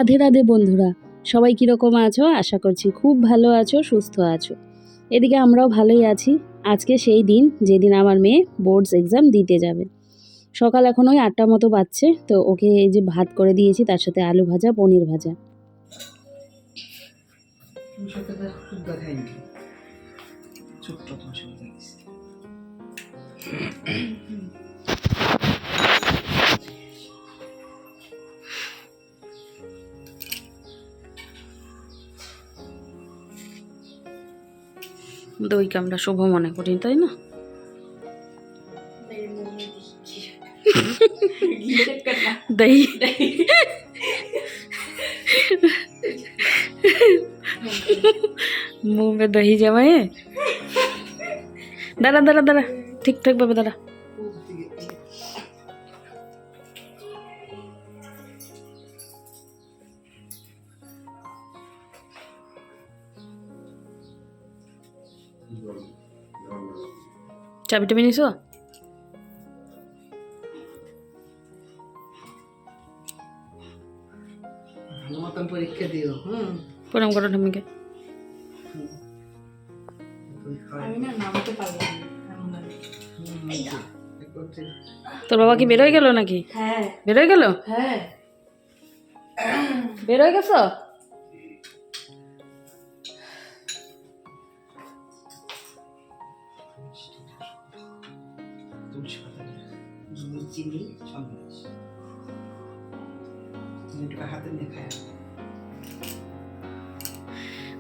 রাধে রাধে বন্ধুরা, সবাই কীরকম আছো? আশা করছি খুব ভালো আছো, সুস্থ আছো। এদিকে আমরাও ভালোই আছি। আজকে সেই দিন যেদিন আমার মেয়ে বোর্ডস এক্সাম দিতে যাবে। সকাল এখন ওই 8টা মতো বাজছে, তো ওকে এই যে ভাত করে দিয়েছি, তার সাথে আলু ভাজা, পনির ভাজা। দইকে আমরা শুভ মনে করি, তাই না? दही मुंह में दही जमाए। दादा दादा दादा ठीक ठाक बाबा दादा। চাবিটা নিছো? মতন পরীক্ষা দিও। প্রণাম করো ঠাম্মিকে। আমি না নামতে পারলাম না। তোর বাবা কি বের হয়ে গেল নাকি? হ্যাঁ বের হয়ে গেল? হ্যাঁ বের হয়ে গেছো?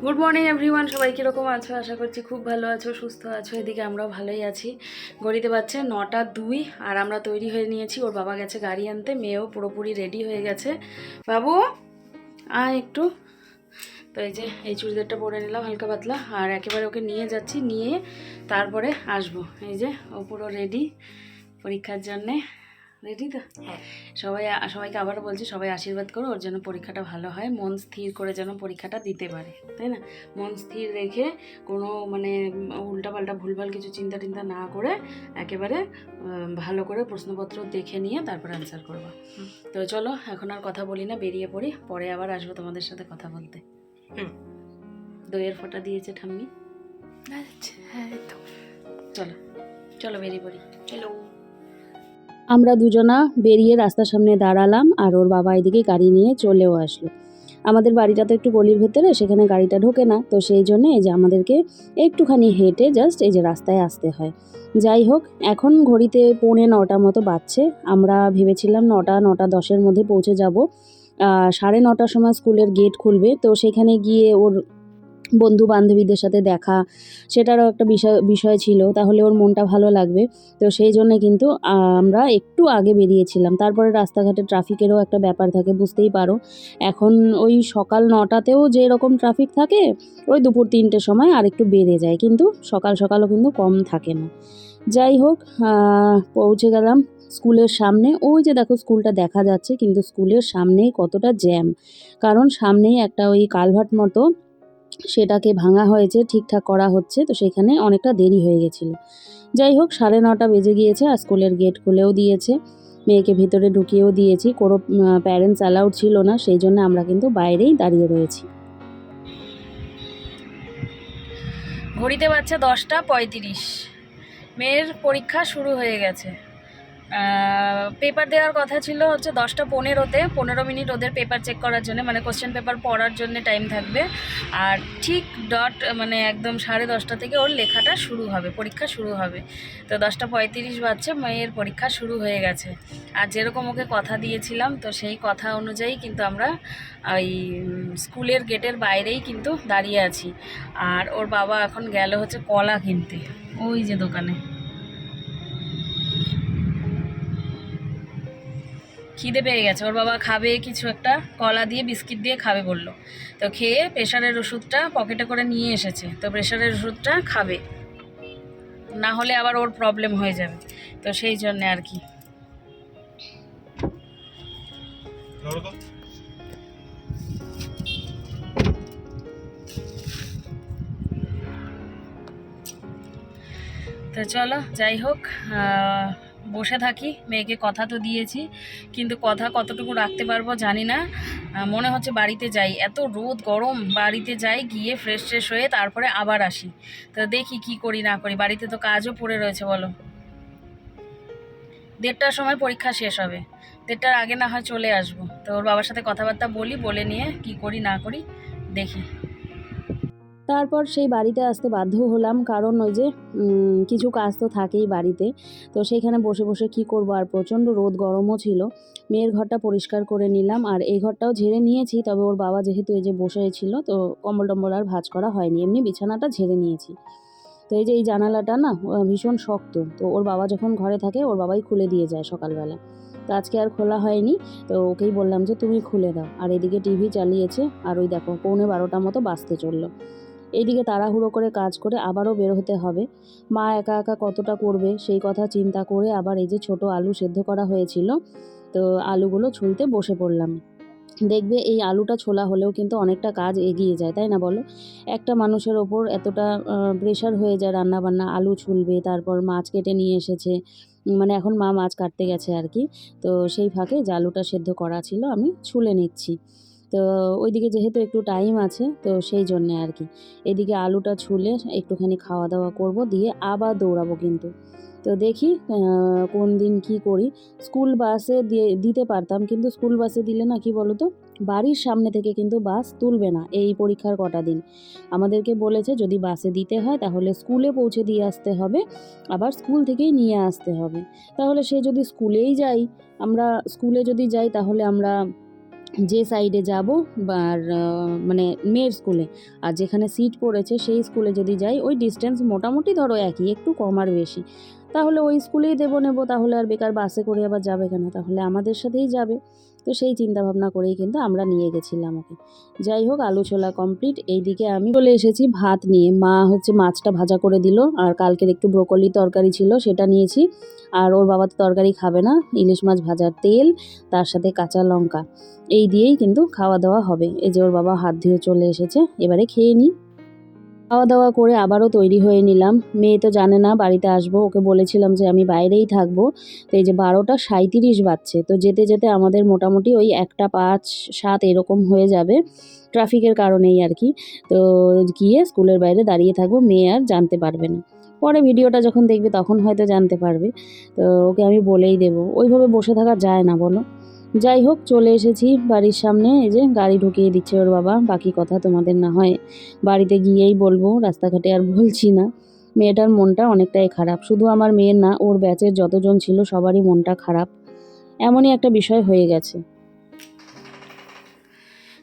গুড মর্নিং এভরিওয়ান, সবাই কীরকম আছো? আশা করছি খুব ভালো আছো, সুস্থ আছো। এদিকে আমরাও ভালোই আছি। ঘড়িতে বাজছে 9টা 2 আর আমরা তৈরি হয়ে নিয়েছি। ওর বাবা গেছে গাড়ি আনতে, মেয়েও পুরোপুরি রেডি হয়ে গেছে। বাবু আয় একটু। তো এই যে এই চুড়িদারটা পরে নিলাম হালকা পাতলা, আর একেবারে ওকে নিয়ে যাচ্ছি, নিয়ে তারপরে আসবো। এই যে ও পুরো রেডি পরীক্ষার জন্যে। রেডি তো? হ্যাঁ। সবাইকে আবারও বলছি, সবাই আশীর্বাদ করো ওর যেন পরীক্ষাটা ভালো হয়, মন স্থির করে যেন পরীক্ষাটা দিতে পারে, তাই না? মন স্থির রেখে কোনো মানে উল্টাপাল্টা ভুলভাল কিছু চিন্তা টিন্তা না করে একেবারে ভালো করে প্রশ্নপত্র দেখে নিয়ে তারপর অ্যান্সার করবো। তো চলো এখন আর কথা বলি না, বেরিয়ে পড়ি, পরে আবার আসবো তোমাদের সাথে কথা বলতে। দইয়ের ফোঁটা দিয়েছে ঠাম্মি। হ্যাঁ তো চলো চলো বেরিয়ে পড়ি। চলো। আমরা দুজনা বেরিয়ে রাস্তার সামনে দাঁড়ালাম, আর ওর বাবা এদিকে গাড়ি নিয়ে চলেও আসলো। আমাদের বাড়িটা তো একটু গলির ভেতরে, সেখানে গাড়িটা ঢোকে না, তো সেই জন্য এই যে আমাদেরকে একটুখানি হেঁটে জাস্ট এই যে রাস্তায় আসতে হয়। যাই হোক, এখন ঘড়িতে 9:45 মতো বাজছে। আমরা ভেবেছিলাম 9টা 9:10 মধ্যে পৌঁছে যাব। 9:30টার সময় স্কুলের গেট খুলবে, তো সেখানে গিয়ে ওর বন্ধু বান্ধবীদের সাথে দেখা, সেটারও একটা বিষয় ছিল, তাহলে ওর মনটা ভালো লাগবে। তো সেই জন্যে কিন্তু আমরা একটু আগে বেরিয়েছিলাম। তারপরে রাস্তাঘাটে ট্রাফিকেরও একটা ব্যাপার থাকে, বুঝতেই পারো। এখন ওই সকাল 9টাতেও যেরকম ট্রাফিক থাকে, ওই দুপুর 3টের সময় আর একটু বেড়ে যায়, কিন্তু সকাল সকালও কিন্তু কম থাকে না। যাই হোক, পৌঁছে গেলাম স্কুলের সামনে। ওই যে দেখো স্কুলটা দেখা যাচ্ছে, কিন্তু স্কুলের সামনেই কতটা জ্যাম, কারণ সামনেই একটা ওই কালভার্ট মতো, সেটাকে ভাঙা হয়েছে, ঠিকঠাক করা হচ্ছে, তো সেখানে অনেকটা দেরি হয়ে গেছিলো। যাই হোক, 9:30 বেজে গিয়েছে, আর স্কুলের গেট খুলেও দিয়েছে, মেয়েকে ভিতরে ঢুকিয়েও দিয়েছি। কোনো প্যারেন্টস অ্যালাউড ছিল না, সেই জন্য আমরা কিন্তু বাইরেই দাঁড়িয়ে রয়েছি। ঘড়িতে বাজছে 10টা 35। মেয়ের পরীক্ষা শুরু হয়ে গেছে। পেপার দেওয়ার কথা ছিল হচ্ছে 10টা 15-তে, 15 মিনিট ওদের পেপার চেক করার জন্য, মানে কোশ্চেন পেপার পড়ার জন্য টাইম থাকবে। আর ঠিক মানে একদম 10:30 থেকে ওর লেখাটা শুরু হবে, পরীক্ষা শুরু হবে। তো 10টা 35 বাজছে, মেয়ের পরীক্ষা শুরু হয়ে গেছে। আর যেরকম ওকে কথা দিয়েছিলাম, তো সেই কথা অনুযায়ী কিন্তু আমরা ওই স্কুলের গেটের বাইরেই কিন্তু দাঁড়িয়ে আছি। আর ওর বাবা এখন গেল হচ্ছে কলা কিনতে, ওই যে দোকানে। খিদে পেয়ে গেছে, ওর বাবা খাবে কিছু একটা, কলা দিয়ে বিস্কিট দিয়ে খাবে বললো। তো খেয়ে প্রেশারের ওষুধটা পকেটে করে নিয়ে এসেছে, তো প্রেশারের ওষুধটা খাবে, না হলে আবার ওর প্রবলেম হয়ে যাবে, তো সেই জন্যে আর কি। তো চলো, যাই হোক, বসে থাকি, মেয়েকে কথা তো দিয়েছি, কিন্তু কথা কতটুকু রাখতে পারবো জানি না। মনে হচ্ছে বাড়িতে যাই, এত রোদ গরম, বাড়িতে যাই, গিয়ে ফ্রেশ ট্রেশ হয়ে তারপরে আবার আসি। তো দেখি কি করি না করি, বাড়িতে তো কাজও পড়ে রয়েছে বলো। 1:30টার সময় পরীক্ষা শেষ হবে, 1:30টার আগে না হয় চলে আসবো। তো ওর বাবার সাথে কথাবার্তা বলি, বলে নিয়ে কি করি না করি দেখি। তারপর সেই বাড়িতে আসতে বাধ্য হলাম, কারণ ওই যে কিছু কাজ তো থাকেই বাড়িতে। তো সেইখানে বসে বসে কি করব, আর প্রচণ্ড রোদ গরমও ছিল। মেয়ের ঘরটা পরিষ্কার করে নিলাম, আর এই ঘরটাও ঝেড়ে নিয়েছি। তবে ওর বাবা যেহেতু এই যে বসেছিল, তো কম্বল টম্বল আর ভাঁজ করা হয়নি, এমনি বিছানাটা ঝেড়ে নিয়েছি। তো এই যে এই জানালাটা না ভীষণ শক্ত, তো ওর বাবা যখন ঘরে থাকে ওর বাবাই খুলে দিয়ে যায় সকালবেলা। তো আজকে আর খোলা হয়নি, তো ওকেই বললাম যে তুমি খুলে দাও। আর এদিকে টিভি চালিয়েছে, আর ওই দেখো 11:45 মতো বাজতে চললো। এইদিকে তাড়াহুড়ো করে কাজ করে আবারও বের হতে হবে। মা একা একা কতটা করবে সেই কথা চিন্তা করে আবার এই যে ছোট আলু সেদ্ধ করা হয়েছিল, তো আলুগুলো ছুলতে বসে পড়লাম। দেখবে এই আলুটা ছোলা হলেও কিন্তু অনেকটা কাজ এগিয়ে যায়, তাই না বলো? একটা মানুষের ওপর এতটা প্রেশার হয়ে যায় রান্নাবান্না, আলু ছুলবে, তারপর মাছ কেটে নিয়ে এসেছে, মানে এখন মা মাছ কাটতে গেছে আর কি। তো সেই ফাঁকে যে আলুটা সেদ্ধ করা ছিল আমি ছুলে নিচ্ছি। তো ওইদিকে যেহেতু একটু টাইম আছে, তো সেই জন্যে আর কি এদিকে আলুটা ছুলে একটুখানি খাওয়া দাওয়া করব, দিয়ে আবার দৌড়াবো কিন্তু। তো দেখি কোন দিন কি করি। স্কুল বাসে দিতে পারতাম, কিন্তু স্কুল বাসে দিলে না কি বলো তো, বাড়ির সামনে থেকে কিন্তু বাস তুলবে না এই পরীক্ষার কটা দিন। আমাদেরকে বলেছে যদি বাসে দিতে হয় তাহলে স্কুলে পৌঁছে দিয়ে আসতে হবে, আবার স্কুল থেকেই নিয়ে আসতে হবে। তাহলে সে যদি স্কুলেই যাই, আমরা স্কুলে যদি যাই তাহলে আমরা যে সাইডে যাব বা মানে মেয়ের স্কুলে, আর যেখানে সিট পড়েছে সেই স্কুলে যদি যাই, ওই ডিস্টেন্স মোটামুটি ধরো একই, একটু কম আর বেশি, তাহলে ওই স্কুলেই নেব। তাহলে আর বেকার বাসে করে আবার যাবে কেন, তাহলে আমাদের সাথেই যাবে। তো সেই চিন্তা ভাবনা করেই কিন্তু আমরা নিয়ে গেছিলাম ওকে। যাই হোক, আলু ছোলা কমপ্লিট। এইদিকে আমি চলে এসেছি ভাত নিয়ে। মা হচ্ছে মাছটা ভাজা করে দিল, আর কালকের একটু ব্রোকলি তরকারি ছিল সেটা নিয়েছি। আর ওর বাবা তো তরকারি খাবে না, ইলিশ মাছ ভাজার তেল, তার সাথে কাঁচা লঙ্কা, এই দিয়েই কিন্তু খাওয়া দাওয়া হবে। এই যে ওর বাবা হাত ধুয়ে চলে এসেছে, এবারে খেয়ে নিই। খাওয়া দাওয়া করে আবারও তৈরি হয়ে নিলাম। মেয়ে তো জানে না বাড়িতে আসবো, ওকে বলেছিলাম যে আমি বাইরেই থাকবো। তো এই যে 12:37 বাজছে, তো যেতে যেতে আমাদের মোটামুটি ওই 1:05-7 এরকম হয়ে যাবে, ট্রাফিকের কারণেই আর কি। তো গিয়ে স্কুলের বাইরে দাঁড়িয়ে থাকবো, মেয়ে আর জানতে পারবে না। পরে ভিডিওটা যখন দেখবে তখন হয়তো জানতে পারবে। তো ওকে আমি বলেই দেবো, ওইভাবে বসে থাকা যায় না বলো। যাই হোক, চলে এসেছি বাড়ির সামনে, এই যে গাড়ি ঢুকিয়ে দিচ্ছে ওর বাবা। বাকি কথা তোমাদের না হয় বাড়িতে গিয়েই বলবো, রাস্তাঘাটে আর বলছি না। মেয়েটার মনটা অনেকটাই খারাপ, শুধু আমার মেয়ের না, ওর ব্যাচের যতজন ছিল সবারই মনটা খারাপ, এমনই একটা বিষয় হয়ে গেছে।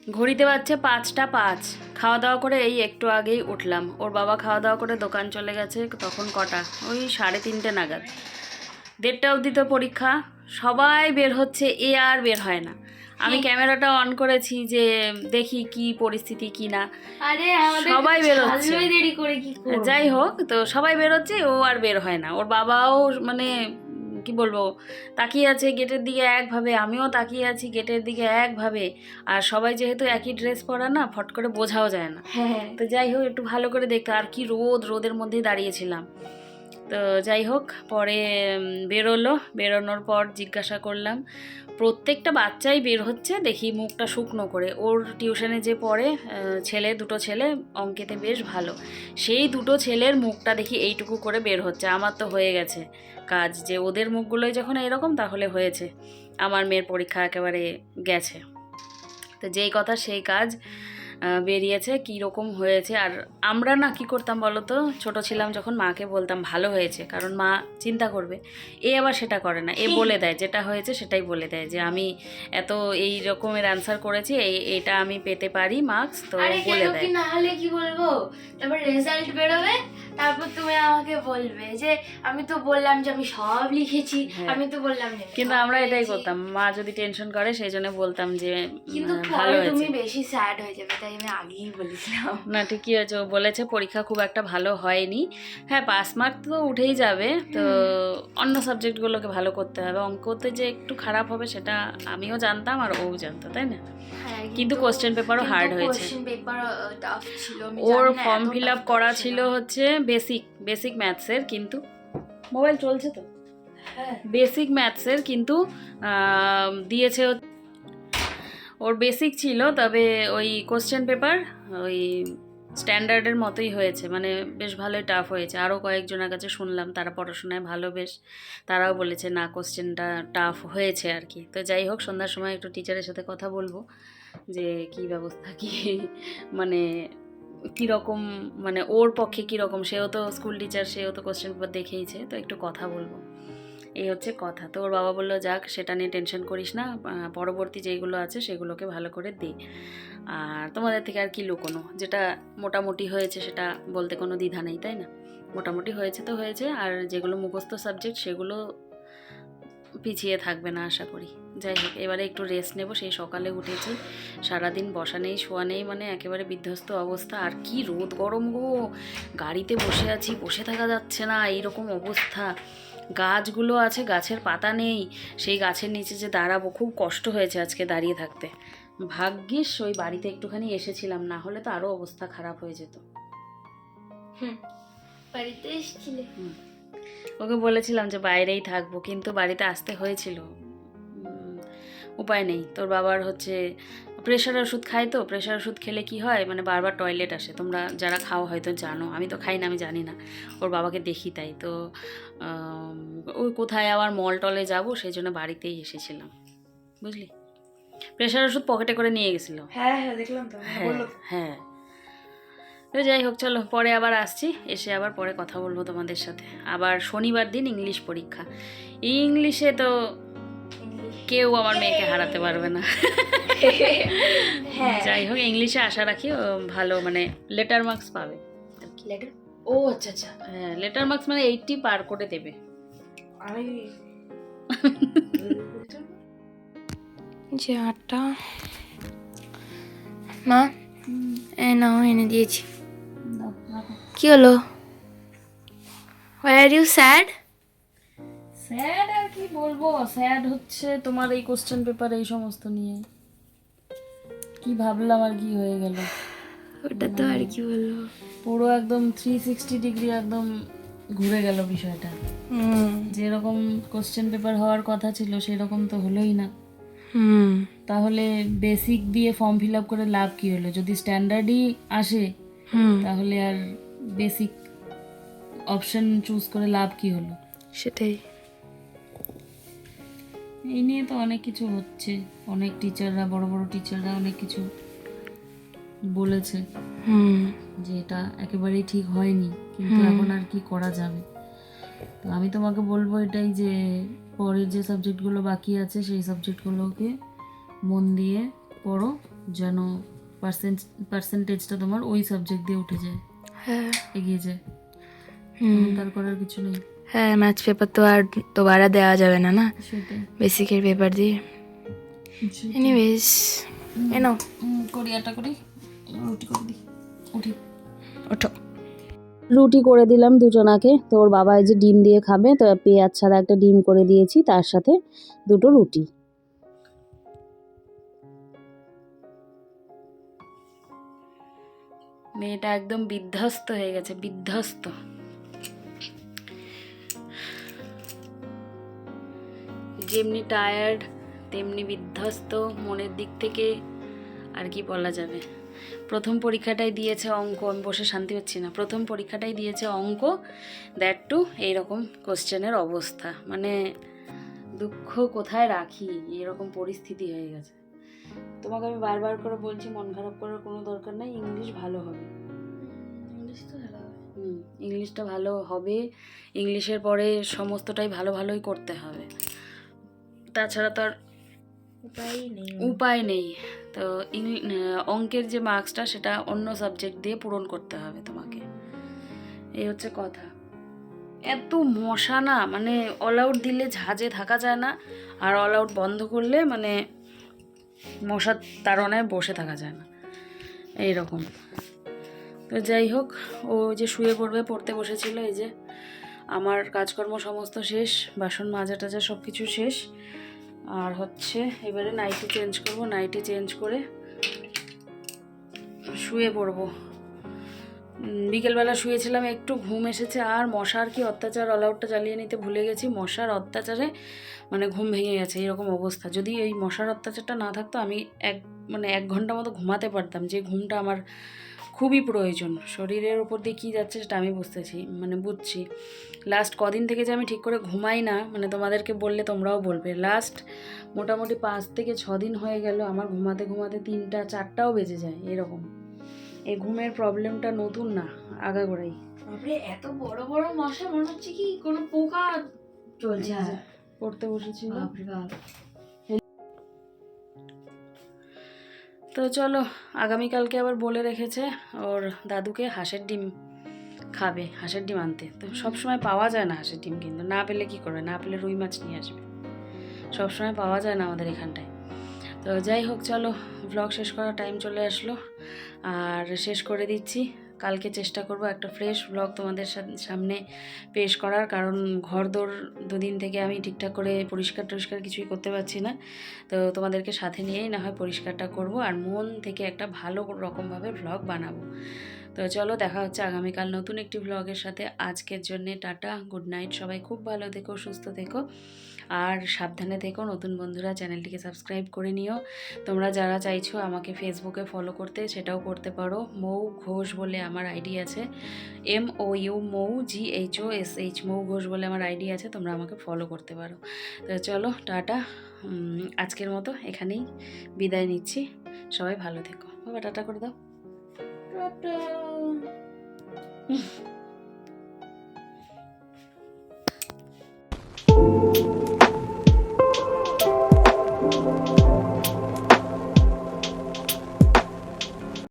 ঘড়িতে বাজছে 5:05, খাওয়া দাওয়া করে এই একটু আগেই উঠলাম। ওর বাবা খাওয়া দাওয়া করে দোকান চলে গেছে, তখন কটা, ওই 3:30 নাগাদ। 1:30টা অবধি তো পরীক্ষা, সবাই বের হচ্ছে, এ আর বের হয় না। আমি ক্যামেরাটা অন করেছি যে দেখি কি পরিস্থিতি কি না। আরে সবাই বেরোচ্ছে, দেরি করে কি করব? যাই হোক, তো সবাই বেরোচ্ছে, ও আর বের হয় না। ওর বাবাও মানে কি বলবো, তাকিয়ে আছে গেটের দিকে একভাবে, আমিও তাকিয়ে আছি গেটের দিকে একভাবে। আর সবাই যেহেতু একই ড্রেস পরা না, ফট করে বোঝাও যায় না। হ্যাঁ, তো যাই হোক, একটু ভালো করে দেখতে, আর কি রোদ, রোদের মধ্যেই দাঁড়িয়েছিলাম। তো যাই হোক, পরে বেরোনোর পর জিজ্ঞাসা করলাম, প্রত্যেকটা বাচ্চাই বের হচ্ছে দেখি মুখটা শুকনো করে। ওর টিউশনে যে পড়ে দুটো ছেলে অঙ্কেতে বেশ ভালো, সেই দুটো ছেলের মুখটা দেখি এইটুকু করে বের হচ্ছে। আমার তো হয়ে গেছে কাজ, যে ওদের মুখগুলোই যখন এরকম তাহলে হয়েছে, আমার মেয়ের পরীক্ষা একেবারে গেছে। তো যেই কথা সেই কাজ, বেরিয়েছে কী রকম হয়েছে। আর আমরা না কি করতাম বলো তো, ছোটো ছিলাম যখন মাকে বলতাম ভালো হয়েছে, কারণ মা চিন্তা করবে। এ আবার সেটা করে না, এ বলে দেয় যেটা হয়েছে সেটাই বলে দেয়, যে আমি এত এই রকমের অ্যান্সার করেছি, এটা আমি পেতে পারি মার্কস, তো বলে দেয়। না হলে কি বলবো, তারপর রেজাল্ট বেরোবে, তারপর তুমি আমাকে বলবে যে আমি তো বললাম যে আমি সব লিখেছি, আমি তো বললাম যে কিন্তু আমরা এটাই করতাম, মা যদি টেনশন করে সেই জন্য বলতাম যে কিন্তু ভালো হয়েছে। তুমি বেশি স্যাড হয়ে যাবে, তাই আমি আগেই বলেছিলাম। না, ঠিকই হয়েছে, ও বলেছে পরীক্ষা খুব একটা ভালো হয়নি। হ্যাঁ, পাস মার্ক তো উঠেই যাবে, তো অন্য সাবজেক্টগুলোকে ভালো করতে হবে। অঙ্কতে যে একটু খারাপ হবে সেটা আমিও জানতাম আর ও জানতো, তাই না? কিন্তু কোশ্চেন পেপারও হার্ড হয়েছে। ওর ফর্ম ফিল আপ করা ছিল হচ্ছে বেসিক ম্যাথসের, কিন্তু মোবাইল চলছে তো, হ্যাঁ বেসিক ম্যাথসের, কিন্তু দিয়েছে ওর বেসিক ছিল, তবে ওই কোশ্চেন পেপার ওই স্ট্যান্ডার্ডের মতোই হয়েছে, মানে বেশ ভালোই টাফ হয়েছে। আরও কয়েকজনের কাছে শুনলাম তারা পড়াশোনায় ভালো, বেশ তারাও বলেছে না কোশ্চেনটা টাফ হয়েছে আর কি। তো যাই হোক, সন্ধ্যার সময় একটু টিচারের সাথে কথা বলবো যে কী ব্যবস্থা, কি মানে কীরকম, মানে ওর পক্ষে কীরকম, সেও তো স্কুল টিচার, সেও তো কোশ্চেন পেপার দেখেইছে, তো একটু কথা বলবো, এই হচ্ছে কথা। তো ওর বাবা বললো যাক, সেটা নিয়ে টেনশন করিস না, পরবর্তী যেইগুলো আছে সেগুলোকে ভালো করে দে, আর তোমাদের থেকে আর কি লুকোনো, যেটা মোটামুটি হয়েছে সেটা বলতে কোনো দ্বিধা নেই, তাই না? মোটামুটি হয়েছে তো হয়েছে, আর যেগুলো মুখস্থ সাবজেক্ট সেগুলো পিছিয়ে থাকবে না আশা করি। যাই হোক, এবারে একটু রেস্ট নেব, সেই সকালে উঠেছি, সারাদিন বসা নেই শোয়া নেই, মানে একেবারে বিধ্বস্ত অবস্থা। আর কি রোদ গরম গো, গাড়িতে বসে আছি, বসে থাকা যাচ্ছে না, এইরকম অবস্থা। গাছগুলো আছে, গাছের পাতা নেই, সেই গাছের নিচে যে দাঁড়াবো, খুব কষ্ট হয়েছে আজকে দাঁড়িয়ে থাকতে। ভাগ্যিস ওই বাড়িতে একটুখানি এসেছিলাম, না হলে তো আরও অবস্থা খারাপ হয়ে যেত। বাড়িতে এসেছিলে? ওকে বলেছিলাম যে বাইরেই থাকবো, কিন্তু বাড়িতে আসতে হয়েছিল, উপায় নেই। তোর বাবার হচ্ছে প্রেশার ওষুধ খায়, তো প্রেশার ওষুধ খেলে কি হয়, মানে বারবার টয়লেট আসে। তোমরা যারা খাও হয়তো জানো, আমি তো খাই না, আমি জানি না, ওর বাবাকে দেখি তাই। তো ওই কোথায় আবার মল টলে যাবো, সেই জন্য বাড়িতেই এসেছিলাম, বুঝলি। প্রেশার ওষুধ পকেটে করে নিয়ে গেছিলো। হ্যাঁ হ্যাঁ দেখলাম তো, হ্যাঁ হ্যাঁ। তো যাই হোক, চলো পরে আবার আসছি, এসে আবার পরে কথা বলবো তোমাদের সাথে। আবার শনিবার দিন ইংলিশ পরীক্ষা, ইংলিশে তো কেউ আমার মেয়েকে হারাতে পারবে না। যাই হোক, ইংলিশে আশা রাখি ও ভালো, মানে লেটার মার্কস পাবে। লেটার? ও আচ্ছা আচ্ছা। হ্যাঁ, লেটার মার্কস মানে 80 পার করে দেবে। আমি যে আটটা মা নাও এনে দিয়েছি। কি হলো? Why are you sad? Sad আর কি বলবো, স্যাড হচ্ছে তোমার এই কোশ্চেন পেপার, এই সমস্ত নিয়ে কি ভাবলাম আর কি হয়ে গেল। ওটা তো আর কি বলবো, পুরো একদম 360 ডিগ্রি একদম ঘুরে গেল বিষয়টা। যেরকম কোশ্চেন পেপার হওয়ার কথা ছিল সেরকম তো হলোই না। তাহলে বেসিক দিয়ে ফর্ম ফিল আপ করে লাভ কি হলো? যদি স্ট্যান্ডার্ডই আসে তাহলে আর বেসিক অপশন চুজ করে লাভ কি হলো? সেটাই। এই নিয়ে তো অনেক কিছু হচ্ছে, অনেক টিচাররা, বড় বড় টিচাররা অনেক কিছু বলেছে যে এটা একেবারেই ঠিক হয়নি, কিন্তু এখন আর কি করা যাবে। তো আমি তোমাকে বলবো এটাই যে পরের যে সাবজেক্টগুলো বাকি আছে সেই সাবজেক্টগুলোকে মন দিয়ে পড়ো, যেন পার্সেন্টেজটা তোমার ওই সাবজেক্ট দিয়ে উঠে যায়, হ্যাঁ এগিয়ে যায়। তার করার কিছু নেই। হ্যাঁ, ম্যাথস পেপার তো আর दोबारा দেওয়া যাবে না, না সেটাই, বেসিকের পেপার দিয়ে। এনিওয়েজ এনো করি, আটা করি, রুটি করে দিই, উঠি, ওঠো। রুটি করে দিলাম দুজনাকে। তো ওর বাবা এই যে ডিম দিয়ে খাবে, তো পেঁয়াজ ছাড়া একটা ডিম করে দিয়েছি, তার সাথে দুটো রুটি। মেয়েটা একদম বিধ্বস্ত হয়ে গেছে, বিধ্বস্ত। যেমনি টায়ার্ড তেমনি বিধ্বস্ত মনের দিক থেকে, আর কি বলা যাবে। প্রথম পরীক্ষাটাই দিয়েছে অঙ্ক, আমি বসে শান্তি পাচ্ছি না। প্রথম পরীক্ষাটাই দিয়েছে অঙ্ক, দ্যাট টু এইরকম কোশ্চেনের অবস্থা, মানে দুঃখ কোথায় রাখি, এরকম পরিস্থিতি হয়ে গেছে। তোমাকে আমি বারবার করে বলছি মন খারাপ করার কোনো দরকার নেই, ইংলিশ ভালো হবে, ইংলিশ তো ভালো হবে। ইংলিশটা ভালো হবে, ইংলিশের পরে সমস্তটাই ভালো ভালোই করতে হবে, তাছাড়া তো আর উপায় নেই। তো অঙ্কের যে মার্কসটা সেটা অন্য সাবজেক্ট দিয়ে পূরণ করতে হবে তোমাকে, এই হচ্ছে কথা। এত মশা না, মানে অল আউট দিলে ঝাঁজে থাকা যায় না, আর অল আউট বন্ধ করলে মানে মশার তাড়নায় বসে থাকা যায় না, এইরকম। তো যাই হোক, ও যে শুয়ে পড়বে, পড়তে বসেছিল। এই যে আমার কাজকর্ম সমস্ত শেষ, বাসন মাজা টাজা সব কিছু শেষ, আর হচ্ছে এবারে নাইটি চেঞ্জ করব, নাইটি চেঞ্জ করে শুয়ে পড়বো। বিকেলবেলা শুয়েছিলাম, একটু ঘুম এসেছে, আর মশার কি অত্যাচার, অল আউটটা জ্বালিয়ে নিতে ভুলে গেছি। মশার অত্যাচারে মানে ঘুম ভেঙে গেছে, এরকম অবস্থা। যদি এই মশার অত্যাচারটা না থাকতো আমি এক ঘন্টা মতো ঘুমাতে পারতাম, যে ঘুমটা আমার খুবই প্রয়োজন। শরীরের উপর দিয়ে কী যাচ্ছে সেটা আমি বুঝছি। লাস্ট কদিন থেকে যে আমি ঠিক করে ঘুমাই না, মানে তোমাদেরকে বললে তোমরাও বলবে। লাস্ট মোটামুটি 5 থেকে 6 দিন হয়ে গেল আমার ঘুমাতে ঘুমাতে 3টা 4টাও বেজে যায় এরকম। এই ঘুমের প্রবলেমটা নতুন না, আগাগোড়াই। বাপরে, এত বড় বড় মশা, মনে হচ্ছে কি কোনো পোকা চলছে। পড়তে বসেছিল। বাপরে বাপ। তো চলো, আগামীকালকে আবার বলে রেখেছে ওর দাদুকে হাঁসের ডিম খাবে, হাঁসের ডিম আনতে। তো সবসময় পাওয়া যায় না হাঁসের ডিম, কিন্তু না পেলে কি করবে, না পেলে রুই মাছ নিয়ে আসবে। সবসময় পাওয়া যায় না আমাদের এখানটায়। তো যাই হোক, চলো ব্লগ শেষ করার টাইম চলে আসলো, আর শেষ করে দিচ্ছি। কালকে চেষ্টা করব একটা ফ্রেশ ব্লগ তোমাদের সামনে পেশ করার, কারণ ঘরদোর দুদিন থেকে আমি ঠিকঠাক করে পরিষ্কার কিছুই করতে পারছি না। তো তোমাদেরকে সাথে নিয়েই না হয় পরিষ্কারটা করব, আর মন থেকে একটা ভালো রকমভাবে ব্লগ বানাবো। তো চলো, দেখা হচ্ছে আগামীকাল নতুন একটি ব্লগের সাথে। আজকের জন্যে টাটা, গুড নাইট। সবাই খুব ভালো থেকো, সুস্থ থেকো, আর সাবধানে থেকো। নতুন বন্ধুরা চ্যানেলটিকে সাবস্ক্রাইব করে নিও। তোমরা যারা চাইছো আমাকে ফেসবুকে ফলো করতে, সেটাও করতে পারো। মৌ ঘোষ বলে আমার আইডি আছে, MOU মৌ GHOSH, মৌ ঘোষ বলে আমার আইডি আছে, তোমরা আমাকে ফলো করতে পারো। তো চলো টাটা, আজকের মতো এখানেই বিদায় নিচ্ছি। সবাই ভালো থেকো। বাবা টাটা করে দাও। টাটা।